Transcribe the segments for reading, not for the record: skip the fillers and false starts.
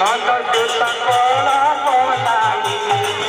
Nanda Jutta Kola Kola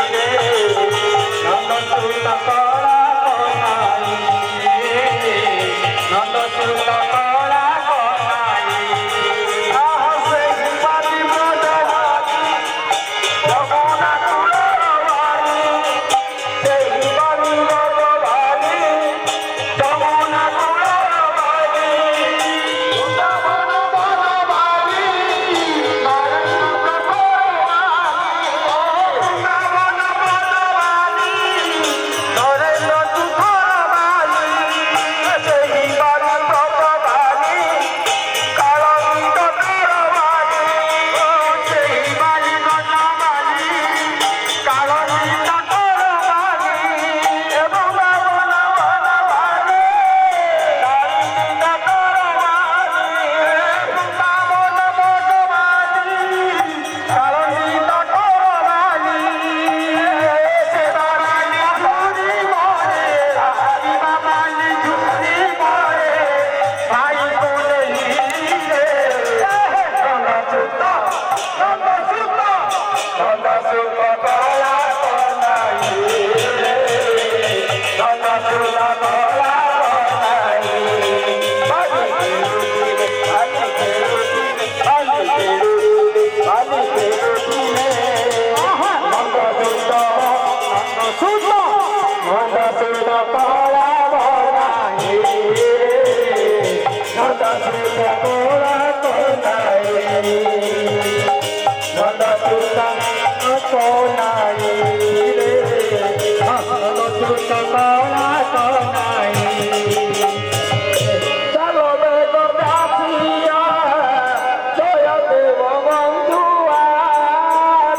कला बनाए नंद सुत कला बनाए नंद सुत कनाए रे नंद सुत कला बनाए चलो बेग दासिया जय देव बंधुआ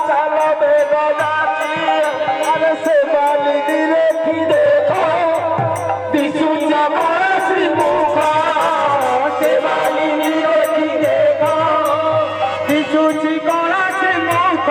चलो बेग दासिया अरे से बाली देखी देखो दिशु जबर श्री मुख से बाली देखी देखो दिशु चिकड़ा से मुख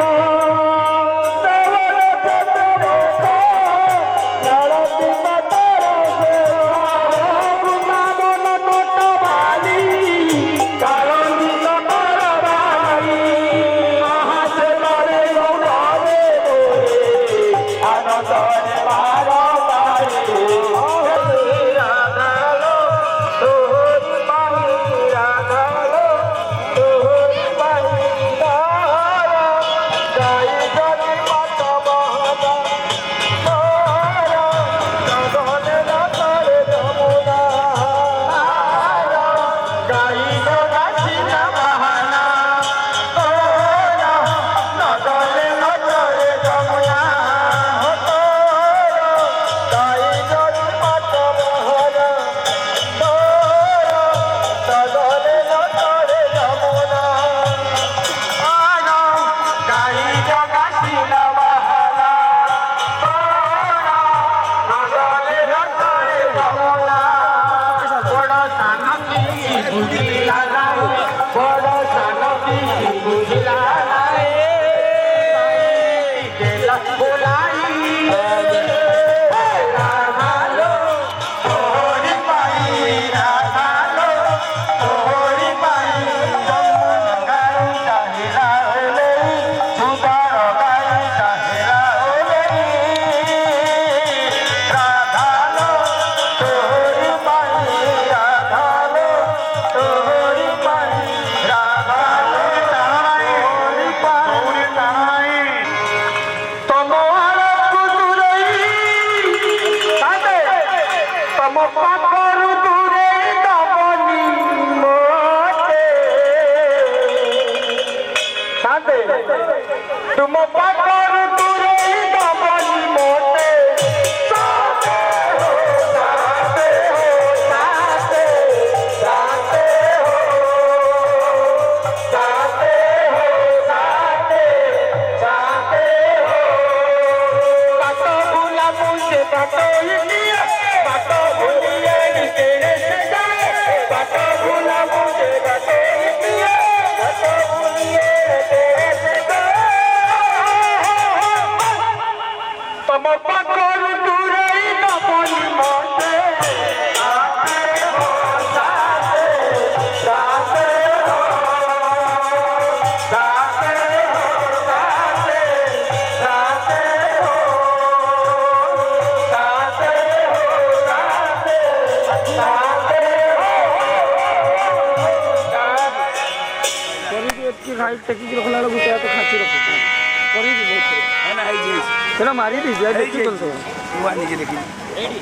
तुम पाकर तुरे दमनी मोटे साथे हो साथे हो साथे साथे हो साथे हो साथे साथे हो बातो भूला मुझे बातो इंडिया बातो भूलिए तेरे से जाए बातो भूला मुझे बातो इंडिया बातो भूलिए तेरे से तम पाकर दूरे दमनी मोटे साथे हो साथे साथे हो साथे हो साथे साथे हो साथे हो साथे साथे की हाइट टेकी रखला लोग उठा तो खाची रखो करी भी बहुत है ना हाई जी सेना मारी दी जाए देखी तो हुआ नहीं देखी रेडी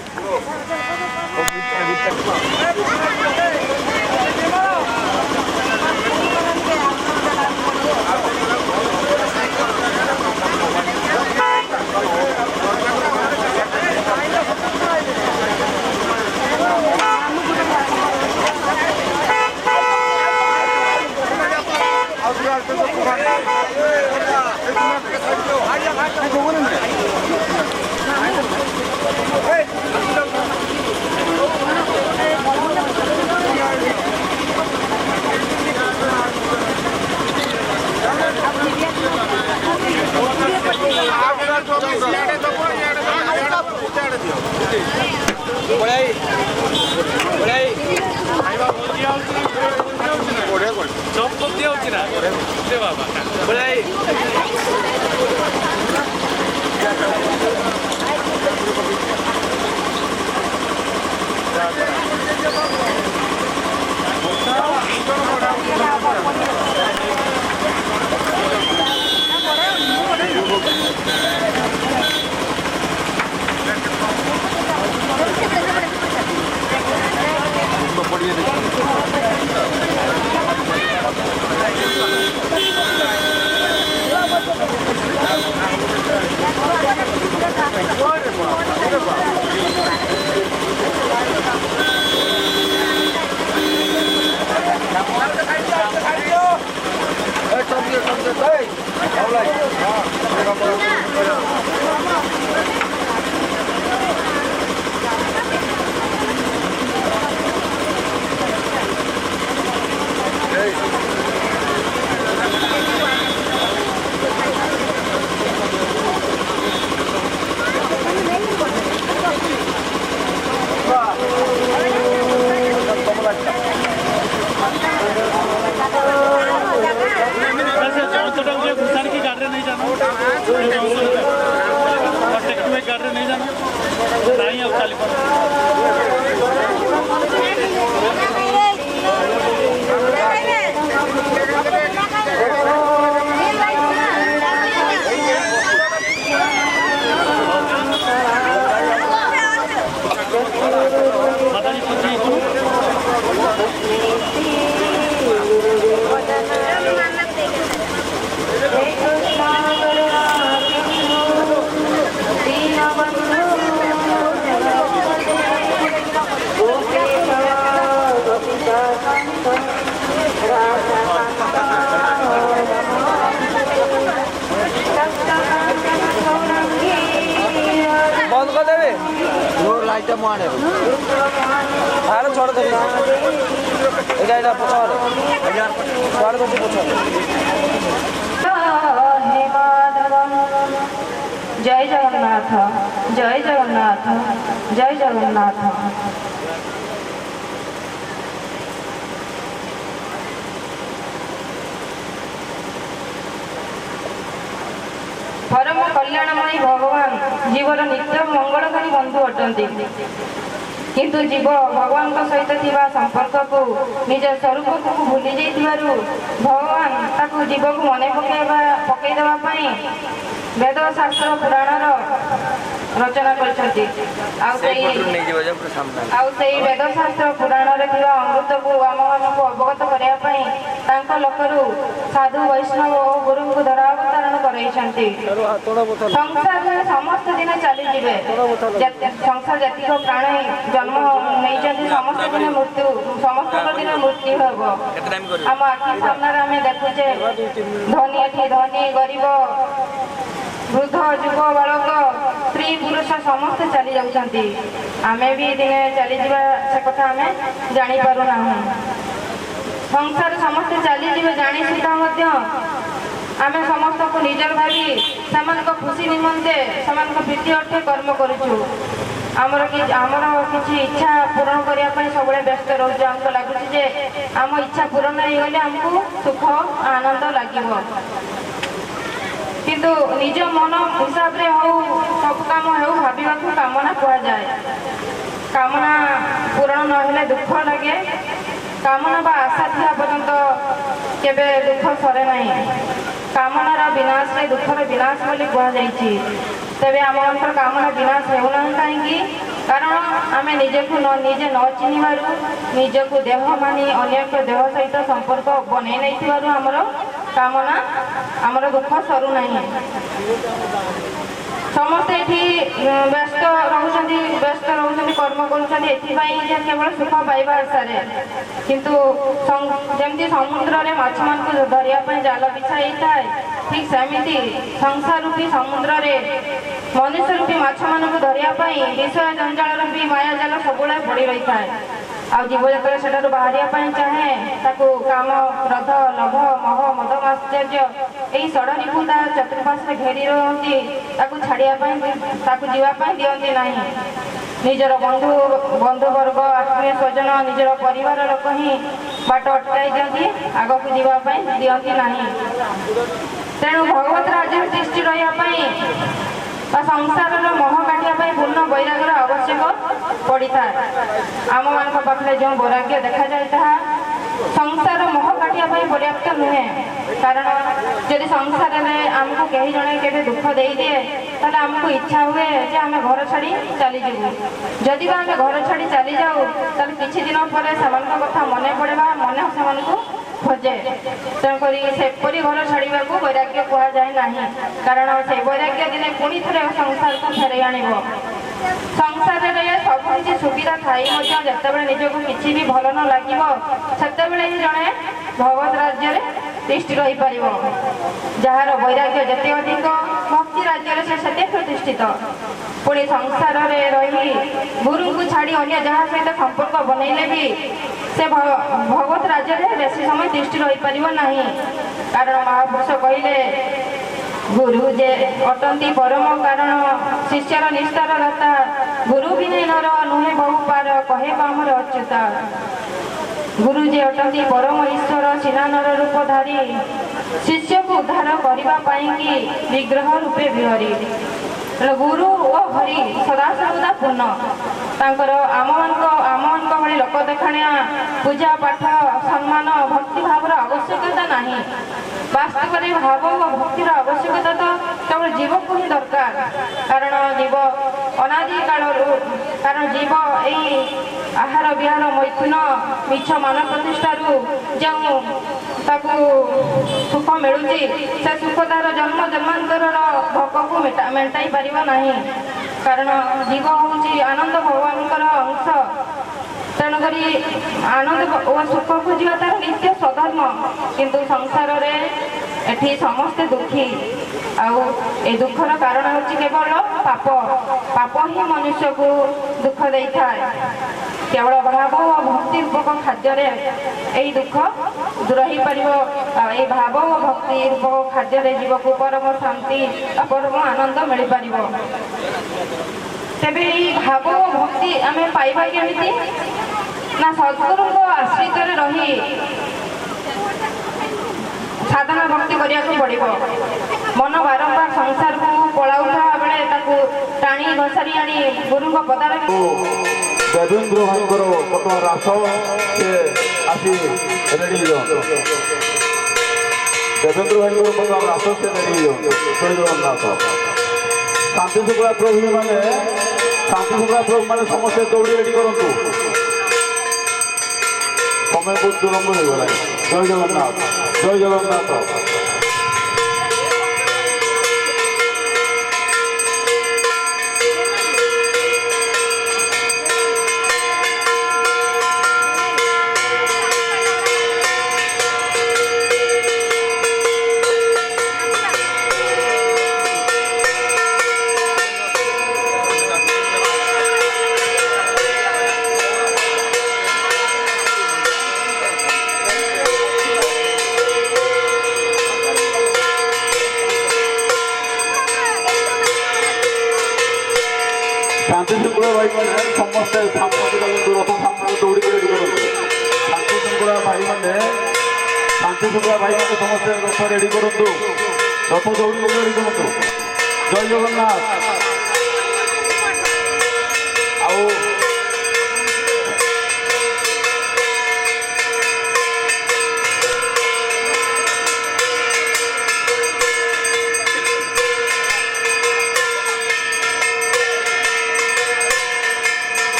बंद कर देवे लाइट मुआड़े आरे छोड़ दे एटा पछाड़ छोड़ दे पछाड़ जय जगन्नाथ जय जगन्नाथ जय जगन्नाथ। परम कल्याणमयी भगवान जीवर नित्य मंगलकारी बंधु अटंती किंतु जीव भगवान सहित थिबा संपर्क को निज स्वरूप को भूली जाइथिबारु भगवान ताकू जीव को मन पकई देवा पई वेद शास्त्र पुराण रचना करछंती वेद शास्त्र पुराण अमृत को आम मानक अवगत करने लोकरू साधु वैष्णव और गुरु को धरावतरण करछंती। संसार में समस्त दिन चलीजे संसार जतिक प्राण जन्म नहीं समस्त दिन मृत्यु समस्त दिन मृत्यु हम आम आखि सामने आम देखुचे धनी धनी गरीब वृद्ध युव बालक स्त्री पुरुष समस्त चली जाउछंती आमे भी दिने चली जीवा से कथा आमे जानि पारुना संसार समस्त चली जीवे जानि सुधा मध्य आमे समस्त को निजर भावी समान को खुशी निमंते समान को प्रीति अर्थे कर्म करूछु आमर किछि इच्छा पूर्ण करिया पई सबले व्यस्त रहउछु हमको लागुछि जे आम इच्छा पूर्ण हो गले हमको सुख आनंद लागिवो किंतु निज मन हिसाब रे हो सब काम हो भाविबा को कामना कहा जाए कामना पूर्ण न हेले दुख लगे कामना बा आशा थिया पर्यंत केबे दुख सरे नहीं कामनार विनाश रे दुखर विनाश बोली कहा जाइछि तेबे आमर कामना विनाश हेउना काहेकि कारण आमे निजे को निजे न चिन्हिबारु निजे को देह मानी अन्य देह सहित संपर्क बनै नै थिबारु हमर कामना आमर दुख सरू नहीं समस्ते व्यस्त रहउछंती कर्म करुछंती केवल सुख पाइबा आशारे किंतु जमती समुद्र रे माछ मान को धरिया पई जाल बिछाई थाए ठीक सेमिति संसार रूपी समुद्र रे मनुष्य रूपी माछ मान को धरिया पई विषय जंजाल रूपी माया जाल सबुला पड़ी रही थाए आ जीव जगत से बाहर चाहे ताकू काम क्रोध लोभ मोह मद आश्चर्य यही षडरी को चतुर्पार्श्व घेरी रही छाड़िया जावाई दिखती ना निजर बंधु बंधुवर्ग आत्मीय स्वजन निजर परिवार लोक ही बाट अटकाई दिखती आग को जावाई दिखती ना तेणु भगवत राज्य दृष्टि रही संसार मोह काटिया पूर्ण वैराग्यर आवश्यक पड़ता है आम मान पाखे जो वैराग्य देखा जाए संसार मोह काटिया पर्याप्त नुहे कारण जदि संसार में आमको कहीं जड़े के दुख दे दिए ताले आमको इच्छा हुए जे आम घर छाड़ी चली जाऊ जदि आम घर छाड़ी चली जाऊ ताले किछि दिन पर सेमान कथा मन पड़ेगा मन से खोजे तेणुक सेपरी घर छाड़ा को वैराग्य कह जाए ना कारण से वैराग्य दिने पुणी थे संसार को फेर आण संसार में सब किसी सुविधा थी जिते निजक किसी भी भल न लगे से जड़े भगवत राज्य ତିଷ୍ଠି ରହିପାରିବ। ଯାହାର ବୈରାଗ୍ୟ ଯେତେ ଅଧିକ ଭକ୍ତି ରାଜ୍ୟରେ ସେ ସେତେ ପ୍ରତିଷ୍ଠିତ। ପୁଣି ସଂସାରରେ ରହି ଗୁରୁଙ୍କୁ ଛାଡ଼ି ଅନ୍ୟ ଯାହା ସହିତ ସମ୍ପର୍କ ବନେଇଲେ ବି ସେ ଭଗବତ ରାଜ୍ୟରେ ବେଶୀ ସମୟ ତିଷ୍ଠି ରହିପାରିବ ନାହିଁ। କାରଣ ମହାପୁରୁଷ କହିଲେ ଗୁରୁ ଯେ ଅଟନ୍ତି ପରମ କାରଣ ଶିଷ୍ୟର ନିସ୍ତାର ଦାତା ଗୁରୁ ବିନୟନର ନୁହେଁ ବହୁ ପାର କହେ ଆମର ଅଚ୍ୟୁତା। ଗୁରୁ ଯେ ଅଟନ୍ତି ପରମ ଈଶ୍ୱର ସିନାନର ରୂପଧାରୀ ଶିଷ୍ୟକୁ ଉଦ୍ଧାର କରିବା ପାଇଁକି ବିଗ୍ରହ ରୂପେ ବିହରି। ଗୁରୁ ଓ ହରି ସଦାସର୍ବଦା ପୂର୍ଣ୍ଣ। ତାଙ୍କର ଆମମାନଙ୍କ ଭଳି ଲୋକ ଦେଖାଣିଆ ପୂଜା ପାଠ ସମ୍ମାନ ଭକ୍ତି ଭାବର ଆବଶ୍ୟକତା ନାହିଁ। ବାସ୍ତବରେ ଭାବ ଓ ଭକ୍ତିର ଆବଶ୍ୟକତା ତ କେବଳ ଜୀବକୁ ହିଁ ଦରକାର। କାରଣ ଜୀବ ଅନାଦି କାଳରୁ ଜୀବ ଏଇ ଆହାର ବିହାର ମୈଥୁନ ମିଛ ମାନ ପ୍ରତିଷ୍ଠାରୁ ଯେଉଁ ତାକୁ ସୁଖ ମିଳୁଛି ସେ ସୁଖ ତାର ଜନ୍ମ ଜନ୍ମାନ୍ତରର ଭୋକକୁ ମେଣ୍ଟାଇ ପାରିବ ନାହିଁ। କାରଣ ଜୀବ ହେଉଛି ଆନନ୍ଦ ଭଗବାନଙ୍କର ଅଂଶ। ତେଣୁକରି ଆନନ୍ଦ ଓ ସୁଖ ଖୋଜିବା ତାର ନିତ୍ୟ ସ୍ୱଧର୍ମ। କିନ୍ତୁ ସଂସାରରେ ଏଠି ସମସ୍ତେ ଦୁଃଖୀ। ଆଉ ଏ ଦୁଃଖର କାରଣ ହେଉଛି କେବଳ ପାପ। ପାପ ହିଁ ମନୁଷ୍ୟକୁ ଦୁଃଖ ଦେଇଥାଏ। କେବଳ ଭାବ ଓ ଭକ୍ତି ରୂପକ ଖାଦ୍ୟରେ ଏଇ ଦୁଃଖ ଦୂର ହେଇପାରିବ। ଏଇ ଭାବ ଓ ଭକ୍ତି ରୂପକ ଖାଦ୍ୟରେ ଜୀବକୁ ପରମ ଶାନ୍ତି ପରମ ଆନନ୍ଦ ମିଳିପାରିବ। ତେବେ ଏଇ ଭାବ ଓ ଭକ୍ତି ଆମେ ପାଇବା କେମିତି? ନା ସଦ୍ଗୁରୁଙ୍କ ଆଶ୍ରିତରେ ରହି ସାଧନା ଭକ୍ତି କରିବାକୁ ପଡ଼ିବ। ମନ ବାରମ୍ବାର ସଂସାରକୁ ପଳାଉଥିବା ବେଳେ ତାକୁ ଟାଣି ଘୋଷାରି ଆଣି ଗୁରୁଙ୍କ ପଦାରେ ଦେବେନ୍ଦ୍ର ଭାଇଙ୍କର ବର୍ତ୍ତମାନ ରାସ ସେ ଆସି ରେଡ଼ି ହେଇଯାଆନ୍ତୁ। ଦେବେନ୍ଦ୍ର ଭାଇଙ୍କର ବର୍ତ୍ତମାନ ରାସ ସେ ରେଡ଼ି ହେଇଯାଆନ୍ତୁ। ଜୟ ଜଗନ୍ନାଥ। ଶାନ୍ତି ଶୁକ୍ଲା ପ୍ରଭୁମାନେ ସମସ୍ତେ ଦୌଡ଼ି ରେଡ଼ି କରନ୍ତୁ। ସମୟ ବହୁତ ବିଳମ୍ବ ହେଇଗଲାଣି। ଜୟ ଜଗନ୍ନାଥ, ଜୟ ଜଗନ୍ନାଥ। ଶାନ୍ତି ଶୃଙ୍ଖଳା ଭାଇମାନେ ସମସ୍ତେ ସାମ୍ନାକୁ ରଥ ସାମ୍ନାକୁ ଦୌଡ଼ିକି ରେଡ଼ି କରନ୍ତୁ। ଶାନ୍ତି ଶୃଙ୍ଖଳା ଭାଇମାନେ ସମସ୍ତେ ରଥ ରେଡ଼ି କରନ୍ତୁ। ରଥ ଦୌଡ଼ିକି ରେଡ଼ି କରନ୍ତୁ। ଜୟ ଜଗନ୍ନାଥ। ଆଉ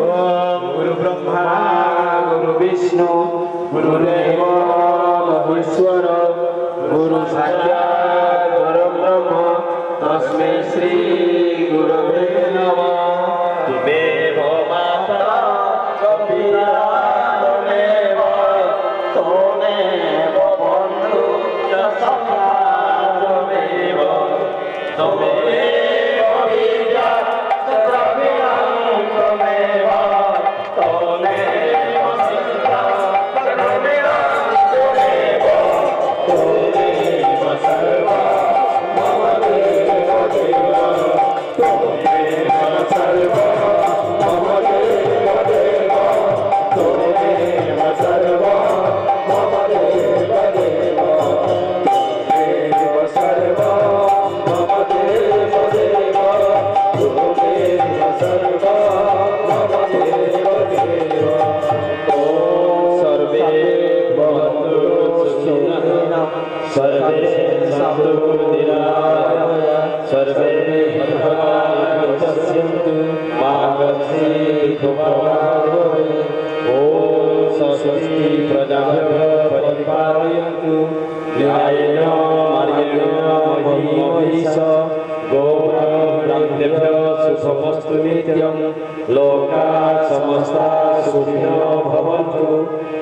ओम गुरु ब्रह्मा गुरु विष्णु गुरुदेव महेश्वर गुरु साक्षात् परब्रह्म तस्मै श्री गुरवे नमः। त्वमेव माता च पिता त्वमेव त्वमेव बन्धु च सखा त्वमेव त्वमेव विद्या च द्रविणं त्वमेव त्वमेव सिद्धा च द्रविणं त्वमेव त्वमेव सर्वं मम देव देव त्वमेव सर्वं मम देव देव त्वमेव सर्वं मम देव देव त्वमेव सर्वं मम देव देव त्वमेव सर्वं मम देव देव। ॐ सर्वे भवन्तु सुखिनः सर्वे सन्तु निरामयाः सर्वे भद्राणि पश्यन्तु मा कश्चित् दुःखभाग् भवेत्। ॐ स्वस्ति प्रजाभ्यः परिपालयन्तु न्यायेन मार्गेण महीं महिषा गोब्राह्मणेभ्यः शुभमस्तु नित्यं लोकाः समस्ताः सुखिनो भवन्तु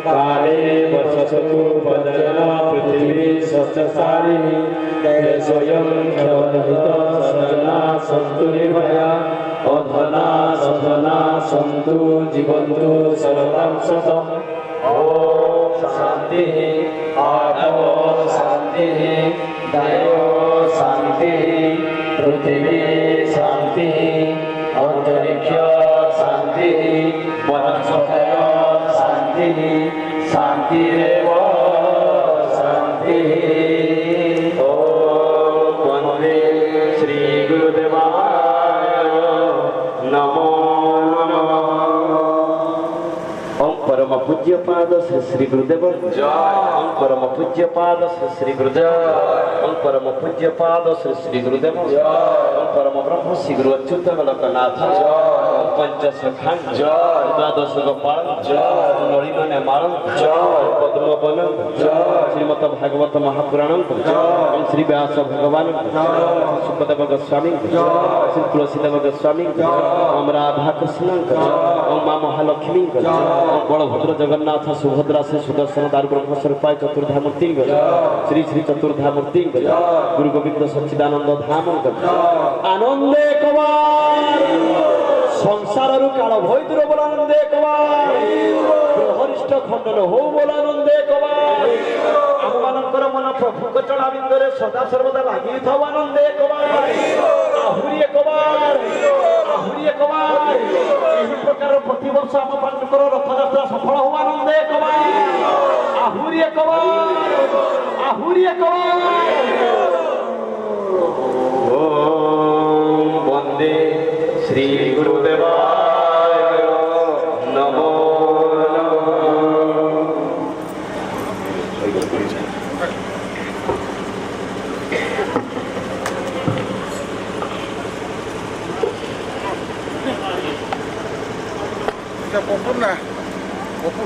काले वर्षतु पर्जन्य पृथिवी सस्यशालिनी स्वयं क्षरहिता सजना सन्तु निर्भया अधना सधना सन्तु जीवन्तु शरदं शतम्। ॐ शान्तिः आपो शान्तिः दयो शान्तिः पृथिवी शान्तिः अन्तरिक्ष शान्तिः वनस्पतय शान्तिः शान्तिरेव शान्तिः। ॐ वन्दे श्रीगुरुदेवाय नमो नमः। ओम परम पूज्य पाद श्री श्री गुरुदेव जय। ओम परम पूज्य पाद श्री श्री गुरुदेव ओम परम पूज्य पाद श्री श्री गुरुदेव जय। ओम परम ब्रह्म श्री गुरु अच्युत लोकनाथ जय। ओम पंचसखान जय। द्वादश गोपाल जय। नलिन मारं जय। पद्मवन जय। श्रीमद भागवत महापुराण जय। ओम श्री व्यास भगवान जय। सुखदेव गोस्वामी जय। श्री तुलसीदेव गोस्वामी जय। ओम राधा कृष्ण जय। ओम मां महालक्ष्मी जय। बलभद्र जगन्नाथ सुभद्रा से सुदर्शन दारु ब्रह्म स्वरूपाय चतुर्धा मूर्ति श्री श्री चतुर्धा मूर्ति गुरु गोविंद सच्चिदानंद धाम आनंदे कवार संसार काल भैद्र बोलानंदे कवार हरिष्ठ खंडन हो बोलानंदे कवार आम मानकर मन प्रभु चढ़ा बिंदुरे सदा सर्वदा लगी थाउ आनंदे कवार आहुरी कवार आहुरी कवार एही प्रकार प्रति वर्ष आम पांचकर रथयात्रा सफल हो आनंदे कवार आहुरी कवार आहुरी कवार। ओम वंदे श्री गुरुदेवाय नमो नमः। पप्पू ना पप्पू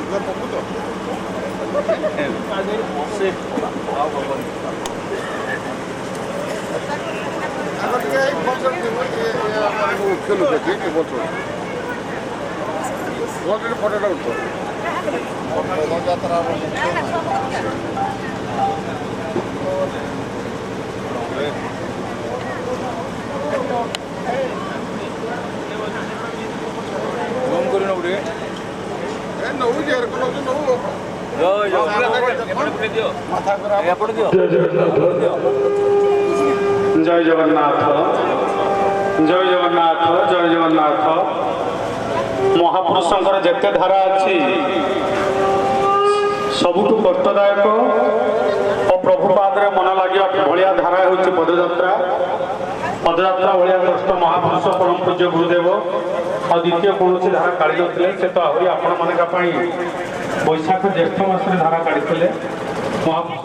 पप्पू तो ফটোটা উঠো যাত্রা করে নেব রে নৌ যে কোনো নৌ जय जगन्नाथ जय जगन्नाथ जय जगन्नाथ। महापुरुषंकर जेते धारा अच्छी सबुठु कष्टदायक और प्रभुपाद मन लगे भाया धारा हूँ पदयात्रा पदयात्रा भाया कष्ट महापुरुष परम पूज्य गुरुदेव और द्वितीय कौन धारा काढ़ी नी से तो आहरी आपण मान बैशाख ज्येष्ठ मास धारा काढ़ी महापुरुष